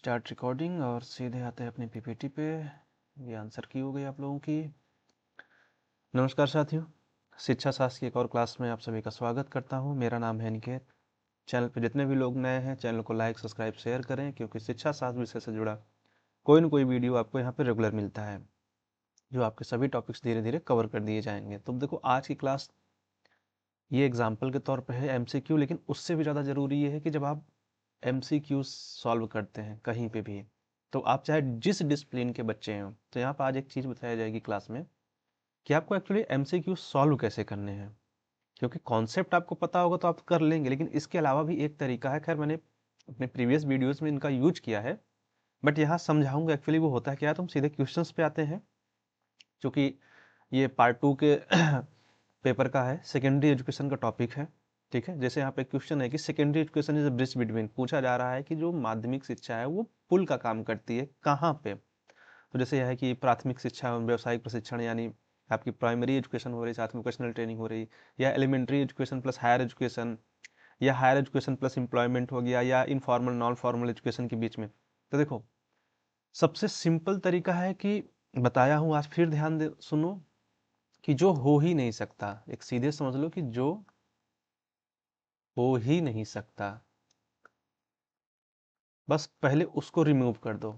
Start recording और सीधे आते हैं अपनी पीपीटी पे। ये आंसर की हो गई आप लोगों की। नमस्कार साथियों, शिक्षा शास्त्र की एक और क्लास में आप सभी का स्वागत करता हूँ। मेरा नाम है निकेत। चैनल पे जितने भी लोग नए हैं चैनल को लाइक सब्सक्राइब शेयर करें, क्योंकि शिक्षा शास्त्र विषय से जुड़ा कोई न कोई वीडियो आपको यहाँ पे रेगुलर मिलता है, जो आपके सभी टॉपिक्स धीरे धीरे कवर कर दिए जाएंगे। तो देखो, आज की क्लास ये एग्जाम्पल के तौर पर है MCQ, लेकिन उससे भी ज़्यादा ज़रूरी ये है कि जब आप MCQ सॉल्व करते हैं कहीं पे भी, तो आप चाहे जिस डिसिप्लिन के बच्चे हैं, तो यहाँ पर आज एक चीज़ बताई जाएगी क्लास में कि आपको एक्चुअली MCQ सॉल्व कैसे करने हैं। क्योंकि कॉन्सेप्ट आपको पता होगा तो आप कर लेंगे, लेकिन इसके अलावा भी एक तरीका है। खैर, मैंने अपने प्रीवियस वीडियोस में इनका यूज किया है, बट यहाँ समझाऊंगा एक्चुअली वो होता है क्या। तो हम सीधे क्वेश्चंस पे आते हैं, क्योंकि ये पार्ट 2 के पेपर का है, सेकेंडरी एजुकेशन का टॉपिक है। ठीक है, जैसे यहाँ पे क्वेश्चन है कि secondary education is a bridge between, पूछा जा रहा है कि जो माध्यमिक शिक्षा है वो पुल का काम करती है कहाँ पे। तो जैसे यह है कि प्राथमिक शिक्षा एवं व्यावसायिक प्रशिक्षण, यानी आपकी प्राइमरी एजुकेशन हो रही, साथ में वोकेशनल ट्रेनिंग हो रही, या elementary education plus higher education, या हायर एजुकेशन प्लस एम्प्लॉयमेंट हो गया, या इनफॉर्मल नॉन फॉर्मल एजुकेशन के बीच में। तो देखो, सबसे सिंपल तरीका है कि बताया हूँ, आज फिर ध्यान दे सुनो, कि जो हो ही नहीं सकता, एक सीधे समझ लो कि जो हो ही नहीं सकता, बस पहले उसको रिमूव कर दो।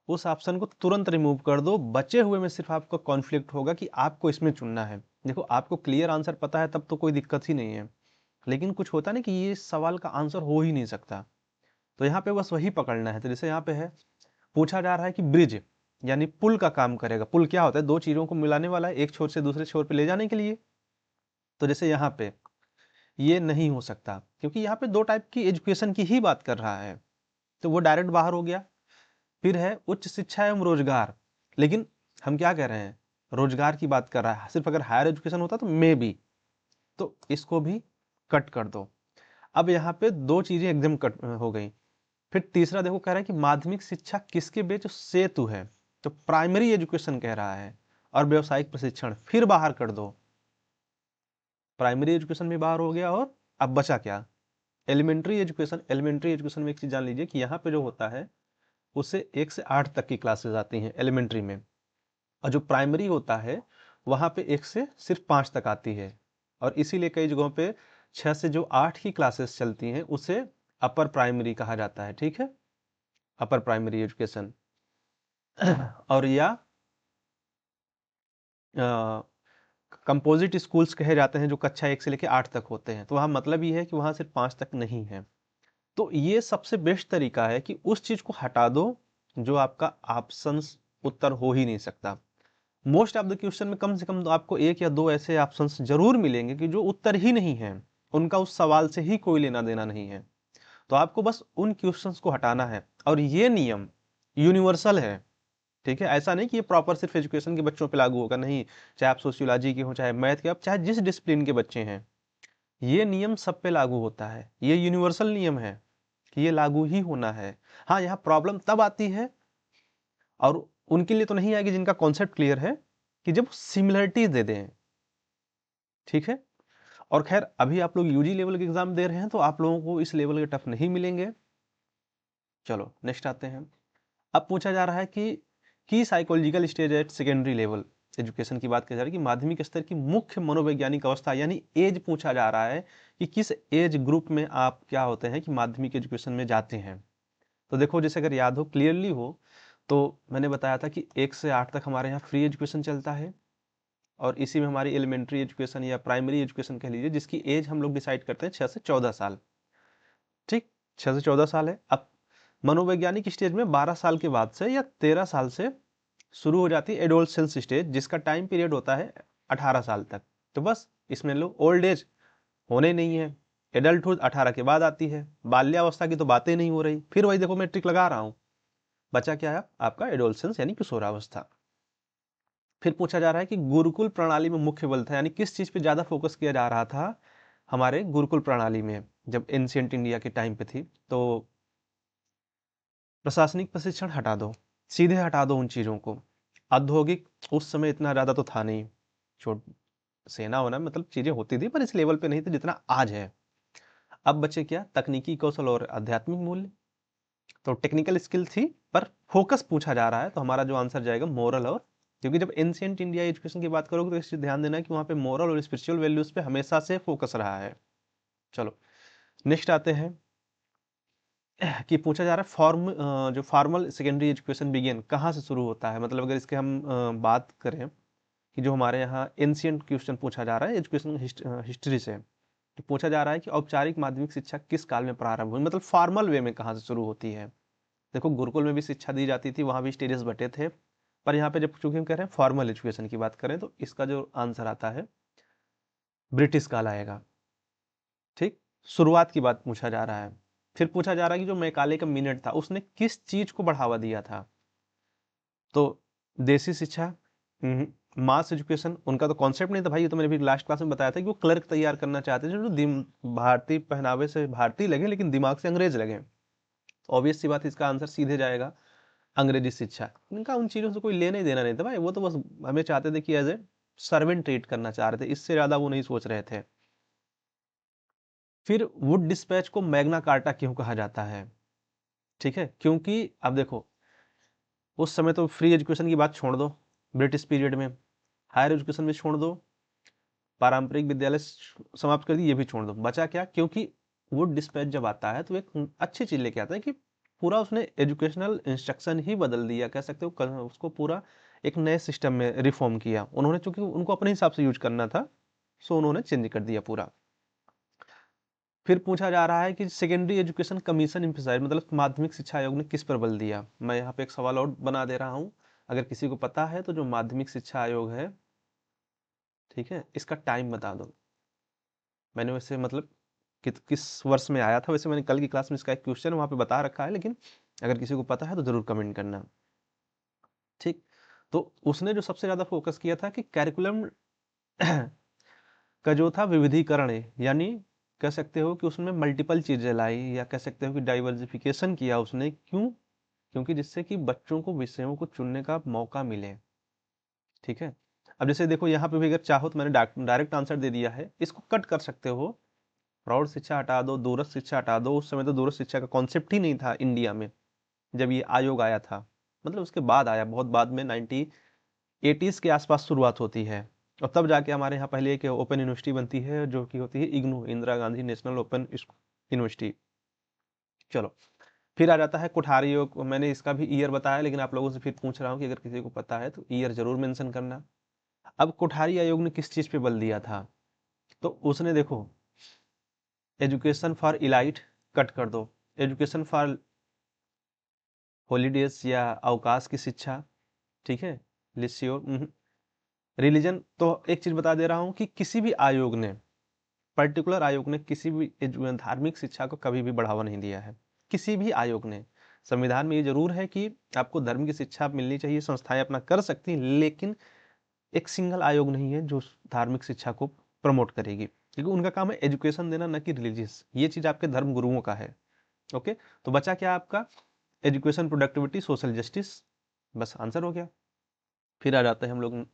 उस ऑप्शन को तुरंत रिमूव कर दो। बचे हुए में सिर्फ आपका कॉन्फ्लिक्ट होगा कि आपको इसमें चुनना है। देखो, आपको क्लियर आंसर पता है तब तो कोई दिक्कत ही नहीं है, लेकिन कुछ होता नहीं कि ये सवाल का आंसर हो ही नहीं सकता, तो यहाँ पे बस वही पकड़ना है। तो जैसे यहाँ पे है, पूछा जा रहा है कि ब्रिज यानी पुल का काम करेगा। पुल क्या होता है? दो चीजों को मिलाने वाला है, एक छोर से दूसरे छोर पे ले जाने के लिए। तो जैसे यहाँ पे ये नहीं हो सकता, क्योंकि यहाँ पे दो टाइप की एजुकेशन की ही बात कर रहा है, तो वो डायरेक्ट बाहर हो गया। फिर है उच्च शिक्षा एवं रोजगार, लेकिन हम क्या कह रहे हैं, रोजगार की बात कर रहा है। सिर्फ अगर हायर एजुकेशन होता तो मे बी, तो इसको भी कट कर दो। अब यहाँ पे दो चीजें एकदम कट हो गई। फिर तीसरा देखो, कह रहा है कि माध्यमिक शिक्षा किसके बीच सेतु है, तो प्राइमरी एजुकेशन कह रहा है, और व्यावसायिक प्रशिक्षण फिर बाहर कर दो। प्राइमरी एजुकेशन भी बाहर हो गया, और अब बचा क्या? Elementary education. एलिमेंट्री एजुकेशन में एक चीज जान लीजिए कि यहाँ पे जो होता है उससे 1 से 8 तक की क्लासेस आती हैं एलिमेंट्री में, और जो प्राइमरी होता है वहां पे 1 से सिर्फ 5 तक आती है। और इसीलिए कई जगहों पे 6 से जो 8 की क्लासेस चलती हैं उसे अपर प्राइमरी कहा जाता है। ठीक है, अपर प्राइमरी एजुकेशन। और या कंपोजिट स्कूल्स कहे जाते हैं, जो कक्षा 1 से लेकर 8 तक होते हैं। तो वहाँ मतलब ये है कि वहां सिर्फ 5 तक नहीं है। तो ये सबसे बेस्ट तरीका है कि उस चीज को हटा दो जो आपका ऑप्शंस उत्तर हो ही नहीं सकता। मोस्ट ऑफ द क्वेश्चन में कम से कम आपको एक या दो ऐसे ऑप्शंस जरूर मिलेंगे कि जो उत्तर ही नहीं है, उनका उस सवाल से ही कोई लेना देना नहीं है। तो आपको बस उन क्वेश्चंस को हटाना है, और ये नियम यूनिवर्सल है। ठीक है, ऐसा नहीं कि ये प्रॉपर सिर्फ एजुकेशन के बच्चों पे लागू होगा, नहीं। चाहे आप सोशियोलॉजी के हो, चाहे मैथ के, आप चाहे जिस डिसिप्लिन के बच्चे हैं, ये नियम सब पे लागू होता है। ये यूनिवर्सल नियम है कि ये लागू ही होना है। हाँ, यहाँ प्रॉब्लम तब आती है, और उनके लिए तो नहीं आएगी जिनका कॉन्सेप्ट क्लियर है, कि जब सिमिलरिटीज दे दें। ठीक है, और खैर अभी आप लोग यूजी लेवल के एग्जाम दे रहे हैं, तो आप लोगों को इस लेवल के टफ नहीं मिलेंगे। चलो नेक्स्ट आते हैं। अब पूछा जा रहा है कि psychological stage at secondary level education की बात की जा रही है, कि माध्यमिक स्तर की मुख्य मनोवैज्ञानिक अवस्था, यानी एज पूछा जा रहा है कि किस एज ग्रुप में आप क्या होते हैं कि माध्यमिक एजुकेशन में जाते हैं। तो देखो, जैसे अगर याद हो, क्लियरली हो, तो मैंने बताया था कि 1 से 8 तक हमारे यहाँ फ्री एजुकेशन चलता है, और इसी में हमारी एलिमेंट्री एजुकेशन या प्राइमरी एजुकेशन कह लीजिए, जिसकी एज हम लोग डिसाइड करते हैं 6 से 14 साल। ठीक, 6 से 14 साल है। अब मनोवैज्ञानिक स्टेज में 12 साल के बाद से या 13 साल से शुरू हो जाती है एडोलसेंस स्टेज, जिसका टाइम पीरियड होता है 18 साल तक। तो बस इसमें लोग ओल्ड एज होने नहीं है, एडल्टहुड 18 के बाद आती है। बाल्यावस्था की तो बातें नहीं हो रही, फिर वही देखो मैं ट्रिक लगा रहा हूं। बचा क्या है आपका? एडोलसेंस यानी किशोरावस्था। फिर पूछा जा रहा है कि गुरुकुल प्रणाली में मुख्य बल था, यानी किस चीज पे ज्यादा फोकस किया जा रहा था हमारे गुरुकुल प्रणाली में जब एंशिएंट इंडिया के टाइम पे थी। तो प्रशासनिक प्रशिक्षण हटा दो, सीधे हटा दो उन चीजों को। औद्योगिक उस समय इतना ज्यादा तो था नहीं, छोट सेना होना मतलब चीजें होती थी, पर इस लेवल पे नहीं थी जितना आज है। अब बचे क्या, तकनीकी कौशल और आध्यात्मिक मूल्य। तो टेक्निकल स्किल थी पर फोकस पूछा जा रहा है, तो हमारा जो आंसर जाएगा मोरल और, क्योंकि जब एंशिएंट इंडिया एजुकेशन की बात करोगे तो इस चीज ध्यान देना कि वहां पे मोरल और स्पिरिचुअल वैल्यूज पे हमेशा से फोकस रहा है। चलो नेक्स्ट आते हैं कि पूछा जा रहा है जो फॉर्मल सेकेंडरी एजुकेशन बिगिन कहाँ से शुरू होता है। मतलब अगर इसके हम बात करें कि जो हमारे यहाँ एंशिएंट क्वेश्चन पूछा जा रहा है एजुकेशन हिस्ट्री से, तो पूछा जा रहा है कि औपचारिक माध्यमिक शिक्षा किस काल में प्रारंभ हुई, मतलब फॉर्मल वे में कहाँ से शुरू होती है। देखो गुरुकुल में भी शिक्षा दी जाती थी, वहां भी स्टेजेस बटे थे, पर यहाँ पे जब चूंकि हम कह रहे हैं फॉर्मल एजुकेशन की बात करें तो इसका जो आंसर आता है ब्रिटिश काल आएगा। ठीक, शुरुआत की बात पूछा जा रहा है। फिर पूछा जा रहा है कि जो मैकाले का मिनट था उसने किस चीज को बढ़ावा दिया था। तो देसी शिक्षा, मास एजुकेशन, उनका तो कॉन्सेप्ट नहीं था भाई, ये तो मैंने भी लास्ट क्लास में बताया था कि वो क्लर्क तैयार करना चाहते थे जो भारतीय पहनावे से भारतीय लगे लेकिन दिमाग से अंग्रेज लगे। ऑब्वियस सी बात है, इसका आंसर सीधे जाएगा अंग्रेजी शिक्षा। इनका उन चीजों से कोई लेना ही देना नहीं था भाई, वो तो बस हमें चाहते थे कि एज ए सर्वेंट ट्रीट करना चाह रहे थे, इससे ज्यादा वो नहीं सोच रहे थे। फिर वुड डिस्पैच को मैग्ना कार्टा क्यों कहा जाता है। ठीक है, क्योंकि अब देखो उस समय तो फ्री एजुकेशन की बात छोड़ दो, ब्रिटिश पीरियड में हायर एजुकेशन भी छोड़ दो, पारंपरिक विद्यालय समाप्त कर दी, ये भी छोड़ दो, बचा क्या, क्योंकि वुड डिस्पैच जब आता है तो एक अच्छी चीज लेके आता है कि पूरा उसने एजुकेशनल इंस्ट्रक्शन ही बदल दिया, कह सकते हो उसको पूरा एक नए सिस्टम में रिफॉर्म किया उन्होंने, क्योंकि उनको अपने हिसाब से यूज करना था, सो उन्होंने चेंज कर दिया पूरा। फिर पूछा जा रहा है कि सेकेंडरी एजुकेशन कमीशन इम्फेसाइज, मतलब माध्यमिक शिक्षा आयोग ने किस पर बल दिया। मैं यहाँ पे एक सवाल और बना दे रहा हूँ, अगर किसी को पता है तो जो माध्यमिक शिक्षा आयोग है, ठीक है, इसका टाइम बता दो। मैंने वैसे मतलब किस वर्ष में आया था, वैसे मैंने कल की क्लास में इसका एक क्वेश्चन वहां पे बता रखा है, लेकिन अगर किसी को पता है तो जरूर कमेंट करना। ठीक, तो उसने जो सबसे ज्यादा फोकस किया था कि कैरिकुलम का जो था विविधीकरण है, यानी कह सकते हो कि उसमें मल्टीपल चीजें लाई, या कह सकते हो कि डाइवर्सिफिकेशन किया उसने। क्यों, क्योंकि जिससे कि बच्चों को विषयों को चुनने का मौका मिले। ठीक है, अब जैसे देखो यहाँ पे भी अगर चाहो तो मैंने डायरेक्ट आंसर दे दिया है, इसको कट कर सकते हो, प्रौढ़ शिक्षा हटा दो, दूरस्थ शिक्षा हटा दो। उस समय तो दूरस्थ शिक्षा का कॉन्सेप्ट ही नहीं था इंडिया में जब ये आयोग आया था, मतलब उसके बाद आया, बहुत बाद में 1980s के आसपास शुरुआत होती है, और तब जाके हमारे यहाँ पहले एक ओपन यूनिवर्सिटी बनती है जो कि होती है IGNOU, Indira Gandhi national open university. चलो फिर आ जाता है कोठारी योग, मैंने इसका भी ईयर बताया, लेकिन आप लोगों से फिर पूछ रहा हूँ कि अगर किसी को पता है तो ईयर जरूर मेंशन करना। अब कोठारी आयोग ने किस चीज पे बल दिया था, तो उसने देखो एजुकेशन फॉर इलाइट कट कर दो, एजुकेशन फॉर हॉलीडेज या अवकाश की शिक्षा, ठीक है, लिसियो, रिलीजन। तो एक चीज बता दे रहा हूं कि किसी भी आयोग ने, पर्टिकुलर आयोग ने किसी भी धार्मिक शिक्षा को कभी भी बढ़ावा नहीं दिया है, किसी भी आयोग ने। संविधान में ये जरूर है कि आपको धर्म की शिक्षा मिलनी चाहिए, संस्थाएं अपना कर सकती हैं, लेकिन एक सिंगल आयोग नहीं है जो धार्मिक शिक्षा को प्रमोट करेगी, क्योंकि उनका काम है एजुकेशन देना, न कि रिलीजियस। ये चीज आपके धर्म गुरुओं का है। ओके, तो बचा क्या आपका, एजुकेशन, प्रोडक्टिविटी, सोशल जस्टिस, बस आंसर हो गया। फिर आ जाते हैं हम लोग,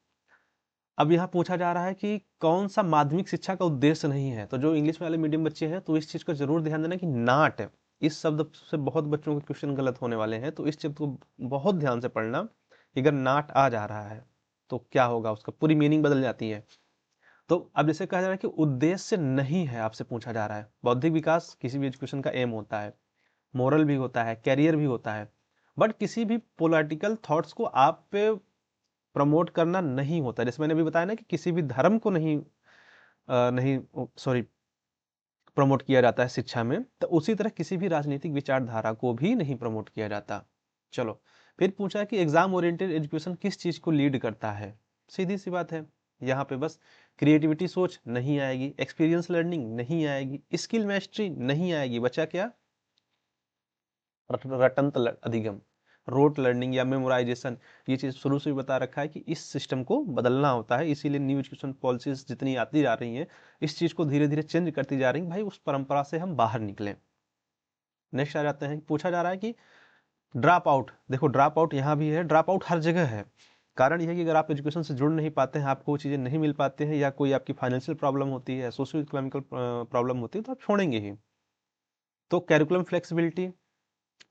अब यहाँ पूछा जा रहा है कि कौन सा माध्यमिक शिक्षा का उद्देश्य नहीं है। तो जो इंग्लिश वाले मीडियम बच्चे हैं तो इस चीज को जरूर ध्यान देना कि नाट, इस शब्द से बहुत बच्चों के क्वेश्चन गलत होने वाले हैं, तो इस चीज को बहुत ध्यान से पढ़ना कि अगर नाट आ जा रहा है तो क्या होगा, उसका पूरी मीनिंग बदल जाती है। तो अब जैसे कहा जा रहा है कि उद्देश्य नहीं है, आपसे पूछा जा रहा है, बौद्धिक विकास किसी भी एजुकेशन का एम होता है, मोरल भी होता है, कैरियर भी होता है, बट किसी भी पॉलिटिकल थॉट्स को आप पे प्रमोट करना नहीं होता। जैसे मैंने अभी बताया ना कि किसी भी धर्म को नहीं नहीं सॉरी प्रमोट किया जाता है शिक्षा में, तो उसी तरह किसी भी राजनीतिक विचारधारा को भी नहीं प्रमोट किया जाता। चलो फिर पूछा कि एग्जाम ओरिएंटेड एजुकेशन किस चीज को लीड करता है। सीधी सी बात है, यहाँ पे बस क्रिएटिविटी सोच नहीं आएगी, एक्सपीरियंस लर्निंग नहीं आएगी, स्किल मैस्ट्री नहीं आएगी, बचा क्या, रटंत अधिगम, रोट लर्निंग या मेमोराइजेशन। ये चीज शुरू से ही बता रखा है कि इस सिस्टम को बदलना होता है, इसीलिए न्यू एजुकेशन पॉलिसीज जितनी आती जा रही हैं इस चीज को धीरे धीरे चेंज करती जा रही है, भाई उस परंपरा से हम बाहर निकलें। नेक्स्ट आ जाते हैं, पूछा जा रहा है कि ड्रॉप आउट, देखो ड्रॉप आउट यहाँ भी है, ड्रॉप आउट हर जगह है। कारण यह है कि अगर आप एजुकेशन से जुड़ नहीं पाते हैं, आपको वो चीज़ें नहीं मिल पाते हैं, या कोई आपकी फाइनेंशियल प्रॉब्लम होती है, सोशियो इकोनॉमिकल प्रॉब्लम होती है, तो आप छोड़ेंगे ही। तो कैरिकुलम फ्लेक्सिबिलिटी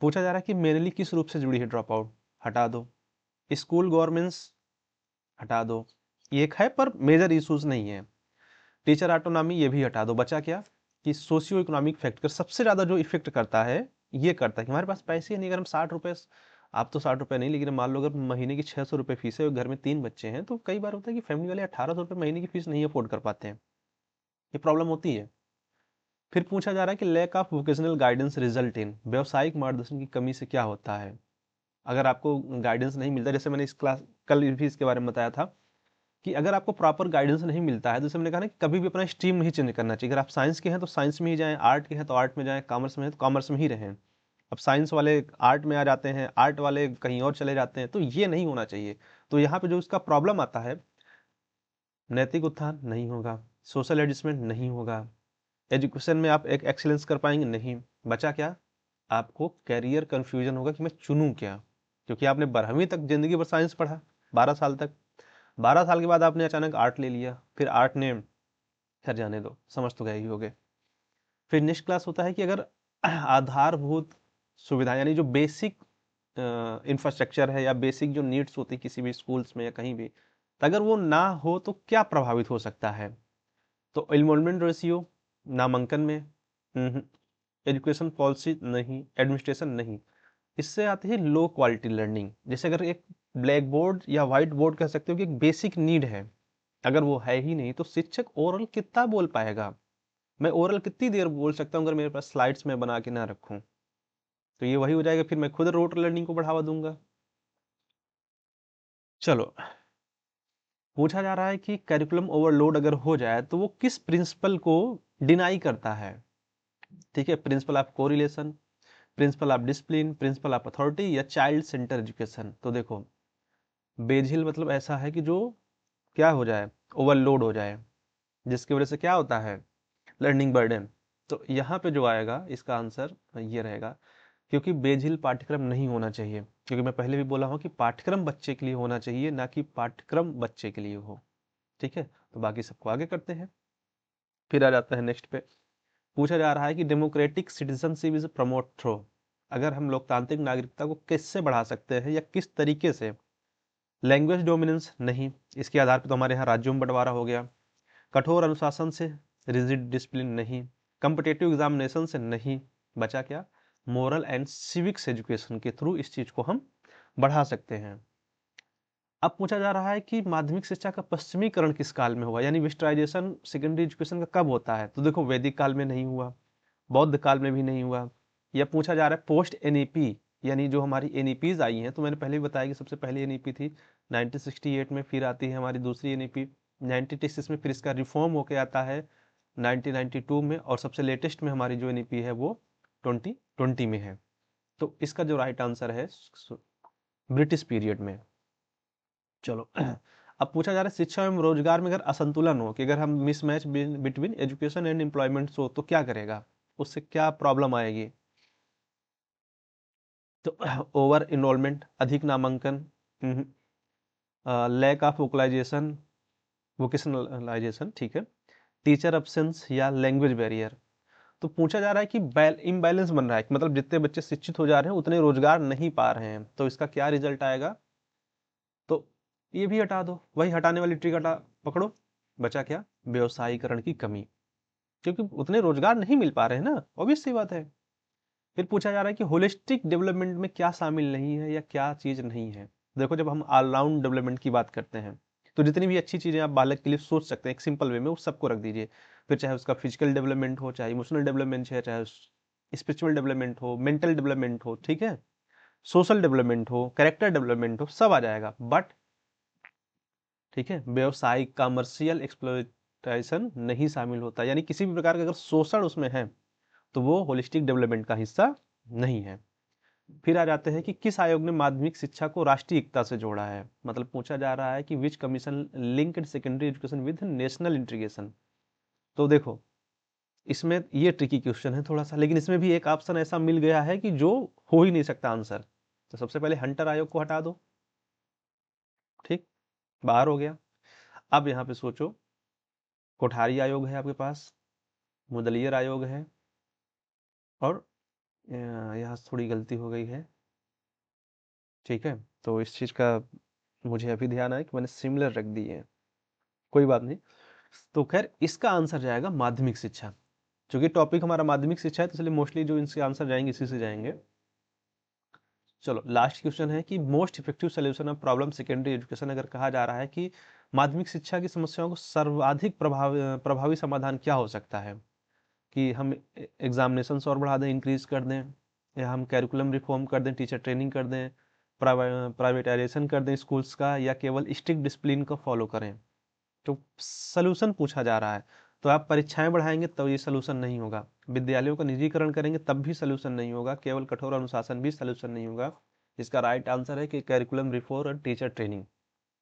पूछा जा रहा है कि मेनली किस रूप से जुड़ी है ड्रॉप आउट, हटा दो। स्कूल गवर्नेंस हटा दो, ये एक है पर मेजर इश्यूज नहीं है। टीचर ऑटोनॉमी ये भी हटा दो। बचा क्या कि सोशियो इकोनॉमिक फैक्टर सबसे ज्यादा जो इफेक्ट करता है ये करता है कि हमारे पास पैसे नहीं, अगर हम 60 रुपए, आप तो 60 रुपए नहीं, लेकिन मान लो अगर महीने की 600 रुपए फीस है और घर में 3 बच्चे हैं, तो कई बार होता है कि फैमिली वाले 1800 रुपए महीने की फीस नहीं अफोर्ड कर पाते हैं, ये प्रॉब्लम होती है। फिर पूछा जा रहा है कि lack of vocational guidance result in, व्यवसायिक मार्गदर्शन की कमी से क्या होता है। अगर आपको गाइडेंस नहीं मिलता, जैसे मैंने इस क्लास कल भी इसके बारे में बताया था कि अगर आपको प्रॉपर गाइडेंस नहीं मिलता है, तो जैसे मैंने कहा ना कि कभी भी अपना स्ट्रीम नहीं चेंज करना चाहिए। अगर आप साइंस के हैं तो साइंस में ही जाएं, आर्ट के हैं तो आर्ट में जाएं, कॉमर्स में है तो कॉमर्स में ही रहें। अब साइंस वाले आर्ट में आ जाते हैं, आर्ट वाले कहीं और चले जाते हैं, तो ये नहीं होना चाहिए। तो यहाँ पे जो इसका प्रॉब्लम आता है, नैतिक उत्थान नहीं होगा, सोशल एडजस्टमेंट नहीं होगा, एजुकेशन में आप एक एक्सीलेंस कर पाएंगे नहीं। बचा क्या, आपको कैरियर कंफ्यूजन होगा कि मैं चुनूं क्या, क्योंकि आपने 12वीं तक जिंदगी भर साइंस पढ़ा, 12 साल तक, 12 साल के बाद आपने अचानक आर्ट ले लिया, फिर आर्ट ने, खैर जाने दो, समझ तो गए ही होगे। फिर नेक्स्ट क्लास होता है कि अगर आधारभूत सुविधा यानी जो बेसिक इंफ्रास्ट्रक्चर है या बेसिक जो नीड्स होती है किसी भी स्कूल्स में या कहीं भी, तो अगर वो ना हो तो क्या प्रभावित हो सकता है। तो इनरोलमेंट रेशियो, नामांकन में, एजुकेशन पॉलिसी नहीं, एडमिनिस्ट्रेशन नहीं। इससे आती है लो क्वालिटी लर्निंग। जैसे अगर एक ब्लैक बोर्ड या व्हाइट बोर्ड कह सकते हो कि एक बेसिक नीड है, अगर वो है ही नहीं तो शिक्षक ओरल कितना बोल पाएगा। मैं ओरल कितनी देर बोल सकता हूँ अगर मेरे पास स्लाइड्स में बना के ना रखूं। तो ये वही हो जाएगा, फिर मैं खुद रोट लर्निंग को बढ़ावा दूंगा। चलो, पूछा जा रहा है कि करिकुलम ओवरलोड अगर हो जाए तो वो किस प्रिंसिपल को डिनाई करता है। ठीक है, principle of correlation, principle of discipline, principle of authority या चाइल्ड सेंटर एजुकेशन। तो देखो, बेझिल मतलब ऐसा है कि जो क्या हो जाए, ओवरलोड हो जाए, जिसकी वजह से क्या होता है, लर्निंग बर्डन। तो यहाँ पे जो आएगा इसका आंसर ये रहेगा, क्योंकि बेझिल पाठ्यक्रम नहीं होना चाहिए, क्योंकि मैं पहले भी बोला हूँ कि पाठ्यक्रम बच्चे के लिए होना चाहिए, ना कि पाठ्यक्रम बच्चे के लिए हो। ठीक है, तो बाकी सबको आगे करते हैं। फिर आ जाता है नेक्स्ट पे, पूछा जा रहा है कि democratic citizenship is promote through, अगर हम लोकतांत्रिक नागरिकता को किससे बढ़ा सकते हैं या किस तरीके से। लैंग्वेज डोमिनेंस नहीं, इसके आधार पर तो हमारे यहाँ राज्यों में बंटवारा हो गया। कठोर अनुशासन से, रिजिड डिसिप्लिन नहीं। कम्पिटेटिव एग्जामिनेशन से नहीं। बचा क्या, मोरल एंड सिविक्स एजुकेशन के थ्रू इस चीज को हम बढ़ा सकते हैं। अब पूछा जा रहा है कि माध्यमिक शिक्षा का पश्चिमीकरण किस काल में हुआ, यानी वेस्टर्नाइजेशन सेकेंडरी एजुकेशन का कब होता है। तो देखो, वैदिक काल में नहीं हुआ, बौद्ध काल में भी नहीं हुआ। या पूछा जा रहा है पोस्ट एनईपी, यानी जो हमारी एनईपीज आई हैं, तो मैंने पहले भी बताया कि सबसे पहली एनईपी थी 1968 में, फिर आती है हमारी दूसरी एनईपी 1996 में, फिर इसका रिफॉर्म होके आता है 1992 में, और सबसे लेटेस्ट में हमारी जो एनईपी है वो 2020 में है। तो इसका जो राइट आंसर है ब्रिटिश पीरियड में। चलो, अब पूछा जा रहा है शिक्षा एवं रोजगार में अगर असंतुलन हो, कि अगर हम mismatch between education and employment हो तो क्या करेगा, उससे क्या प्रॉब्लम आएगी। तो ओवर इनरोलमेंट, अधिक नामांकन, लैक ऑफ वोकलाइजेशन, वोकेशनलाइजेशन, ठीक है, टीचर अब्सेंस या लैंग्वेज बैरियर। तो पूछा जा रहा है कि इम्बैलेंस बन रहा है, मतलब जितने बच्चे शिक्षित हो जा रहे हैं उतने रोजगार नहीं पा रहे हैं, तो इसका क्या रिजल्ट आएगा। तो ये भी हटा दो, वही हटाने वाली ट्रिक हटा पकड़ो। बचा क्या, व्यवसायीकरण की कमी, क्योंकि उतने रोजगार नहीं मिल पा रहे हैं ना, ऑब्वियस सी बात है। फिर पूछा जा रहा है कि होलिस्टिक डेवलपमेंट में क्या शामिल नहीं है या क्या चीज नहीं है। देखो, जब हम ऑलराउंड डेवलपमेंट की बात करते हैं, तो जितनी भी अच्छी चीजें आप बालक के लिए सोच सकते हैं एक सिंपल वे में, उस सबको रख दीजिए। फिर चाहे उसका फिजिकल डेवलपमेंट हो, चाहे इमोशनल डेवलपमेंट है, चाहे स्पिरिचुअल डेवलपमेंट हो, मेंटल डेवलपमेंट हो, ठीक है, सोशल डेवलपमेंट हो, कैरेक्टर डेवलपमेंट हो, सब आ जाएगा। बट ठीक है, व्यवसायिक कमर्शियल एक्सप्लॉयटेशन नहीं शामिल होता, यानी किसी भी प्रकार का अगर शोषण उसमें है तो वो होलिस्टिक डेवलपमेंट का हिस्सा नहीं है। फिर आ जाते हैं कि किस आयोग ने माध्यमिक शिक्षा को राष्ट्रीय एकता से जोड़ा है। मतलब पूछा जा रहा है कि which commission linked secondary education with national integration. तो देखो, इसमें ये ट्रिकी क्वेश्चन है थोड़ा सा, लेकिन इसमें भी एक ऑप्शन ऐसा मिल गया है कि जो हो ही नहीं सकता आंसर। तो सबसे पहले हंटर आयोग को हटा दो, ठीक, बाहर हो गया। अब यहाँ पे सोचो, कोठारी आयोग है आपके पास, मुदलियर आयोग है, और यहाँ से थोड़ी गलती हो गई है, ठीक है। तो इस चीज़ का मुझे अभी ध्यान आया कि मैंने सिमिलर रख दी है, कोई बात नहीं। तो खैर इसका आंसर जाएगा माध्यमिक शिक्षा। चूंकि टॉपिक हमारा माध्यमिक शिक्षा है तो इसलिए मोस्टली जो इनके आंसर जाएंगे इसी से जाएंगे। चलो लास्ट क्वेश्चन है कि most effective solution of problem secondary education, अगर कहा जा रहा है कि माध्यमिक शिक्षा की समस्याओं को सर्वाधिक प्रभावी समाधान क्या हो सकता है, कि हम एग्जामिनेशंस और बढ़ा दें, इंक्रीज कर दें, या हम कैरिकुलम रिफॉर्म कर दें, टीचर ट्रेनिंग कर दें, प्राइवेटाइजेशन कर दें स्कूल्स का, या केवल स्ट्रिक्ट डिसिप्लिन को फॉलो करें। तो सलूशन पूछा जा रहा है, तो आप परीक्षाएं बढ़ाएंगे तो ये सलूशन नहीं होगा, विद्यालयों का निजीकरण करेंगे तब भी सलूशन नहीं होगा, केवल कठोर अनुशासन भी सलूशन नहीं होगा। इसका राइट आंसर है कि कैरिकुलम रिफॉर्म और टीचर ट्रेनिंग।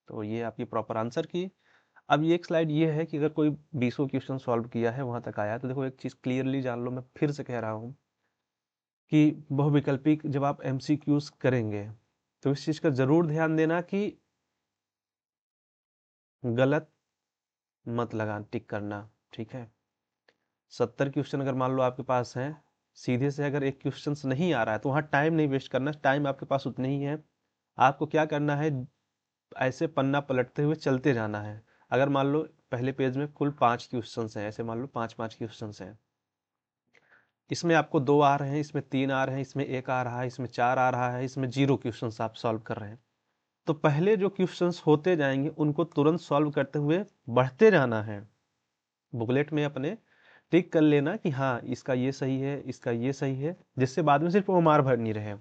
तो ये आपकी प्रॉपर आंसर की। अब ये एक स्लाइड ये है कि अगर कोई 20 क्वेश्चन सॉल्व किया है वहां तक आया, तो देखो एक चीज क्लियरली जान लो, मैं फिर से कह रहा हूँ कि बहुविकल्पी जब आप एमसीक्यूज करेंगे तो इस चीज का जरूर ध्यान देना कि गलत मत लगा टिक करना, ठीक है। 70 क्वेश्चन अगर मान लो आपके पास हैं, सीधे से अगर एक क्वेश्चन नहीं आ रहा है तो वहाँ टाइम नहीं वेस्ट करना, टाइम आपके पास उतनी ही है। आपको क्या करना है, ऐसे पन्ना पलटते हुए चलते जाना है। अगर मान लो पहले पेज में कुल 5 क्वेश्चन हैं, ऐसे मान लो 5-5 क्वेश्चन हैं, इसमें आपको 2 आ रहे हैं, इसमें 3 आ रहे हैं, इसमें 1 आ रहा है, इसमें 4 आ रहा है, इसमें 0 क्वेश्चन आप सॉल्व कर रहे हैं। तो पहले जो क्वेश्चंस होते जाएंगे उनको तुरंत सॉल्व करते हुए बढ़ते जाना है। बुकलेट में अपने टिक कर लेना कि हाँ इसका ये सही है, इसका ये सही है, जिससे बाद में सिर्फ वो मार भरनी रहे।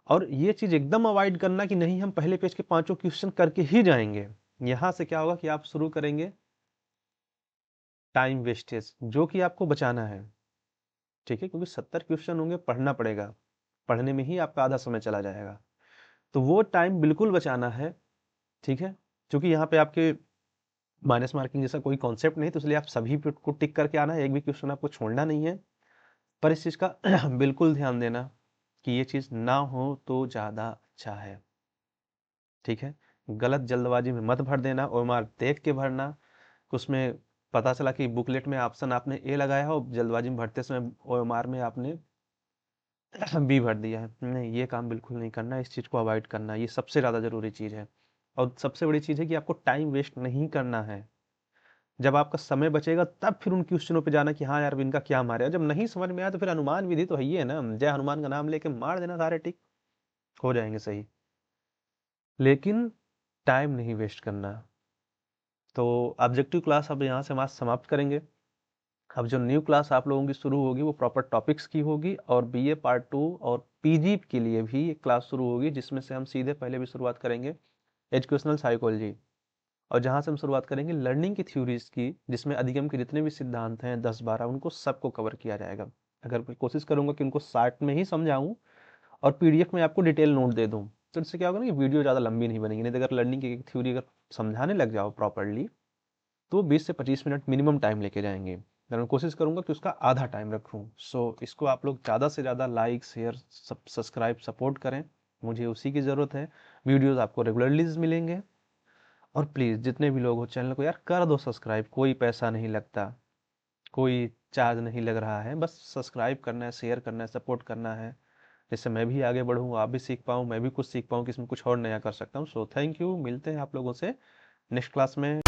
और ये चीज एकदम अवॉइड करना कि नहीं हम पहले पेज के 5 क्वेश्चन करके ही जाएंगे। यहां से क्या होगा कि आप शुरू करेंगे टाइम वेस्टेज, जो कि आपको बचाना है, ठीक है, क्योंकि 70 क्वेश्चन होंगे, पढ़ना पड़ेगा, पढ़ने में ही आपका आधा समय चला जाएगा। तो वो टाइम बिल्कुल बचाना है, ठीक है। क्योंकि यहाँ पे आपके माइनस मार्किंग जैसा कोई कॉन्सेप्ट नहीं, तो इसलिए आप सभी पे को टिक करके आना है, एक भी क्वेश्चन आपको छोड़ना नहीं है। पर इस चीज का बिल्कुल ध्यान देना कि ये चीज ना हो तो ज्यादा अच्छा है, ठीक है। गलत जल्दबाजी में मत भर देना, ओएमआर देख के भरना। उसमें पता चला कि बुकलेट में ऑप्शन आपने ए लगाया हो, जल्दबाजी में भरते समय ओएमआर में आपने बी भर दिया है। नहीं, ये काम बिल्कुल नहीं करना, इस चीज को अवॉइड करना, ये सबसे ज्यादा जरूरी चीज है। और सबसे बड़ी चीज है कि आपको टाइम वेस्ट नहीं करना है। जब आपका समय बचेगा तब फिर उन क्वेश्चनों पे जाना कि हाँ यार इनका क्या मारे, जब नहीं समझ में आया तो फिर अनुमान विधि तो है ही है ना, जय हनुमान का नाम लेके मार देना, सारे टिक हो जाएंगे सही। लेकिन टाइम नहीं वेस्ट करना। तो ऑब्जेक्टिव क्लास अब यहाँ से हम आज समाप्त करेंगे। अब जो न्यू क्लास आप लोगों की शुरू होगी वो प्रॉपर टॉपिक्स की होगी, और बीए पार्ट 2 और पीजी के लिए भी एक क्लास शुरू होगी, जिसमें से हम सीधे पहले भी शुरुआत करेंगे एजुकेशनल साइकोलॉजी, और जहाँ से हम शुरुआत करेंगे लर्निंग की थ्योरीज की, जिसमें अधिगम के जितने भी सिद्धांत हैं 10-12 उनको सबको कवर किया जाएगा। अगर मैं कोशिश करूंगा कि उनको शॉर्ट में ही समझाऊं और पीडीएफ में आपको डिटेल नोट दे दूं, तो इससे क्या होगा ना कि वीडियो ज़्यादा लंबी नहीं बनेगी। नहीं तो अगर लर्निंग की एक थ्योरी अगर समझाने लग जाओ प्रॉपरली तो 20 से 25 मिनट मिनिमम टाइम लेके जाएंगे। मैं कोशिश करूंगा कि उसका आधा टाइम रखूं। सो इसको आप लोग ज़्यादा से ज़्यादा लाइक शेयर सब्सक्राइब सपोर्ट करें, मुझे उसी की ज़रूरत है। वीडियोज़ आपको रेगुलरली मिलेंगे। और प्लीज़ जितने भी लोग हो चैनल को यार कर दो सब्सक्राइब, कोई पैसा नहीं लगता, कोई चार्ज नहीं लग रहा है, बस सब्सक्राइब करना है, शेयर करना है, सपोर्ट करना है, जिससे मैं भी आगे बढ़ूँ, आप भी सीख पाऊँ, मैं भी कुछ सीख पाऊँ कि इसमें कुछ और नया कर सकता हूँ। सो थैंक यू, मिलते हैं आप लोगों से नेक्स्ट क्लास में।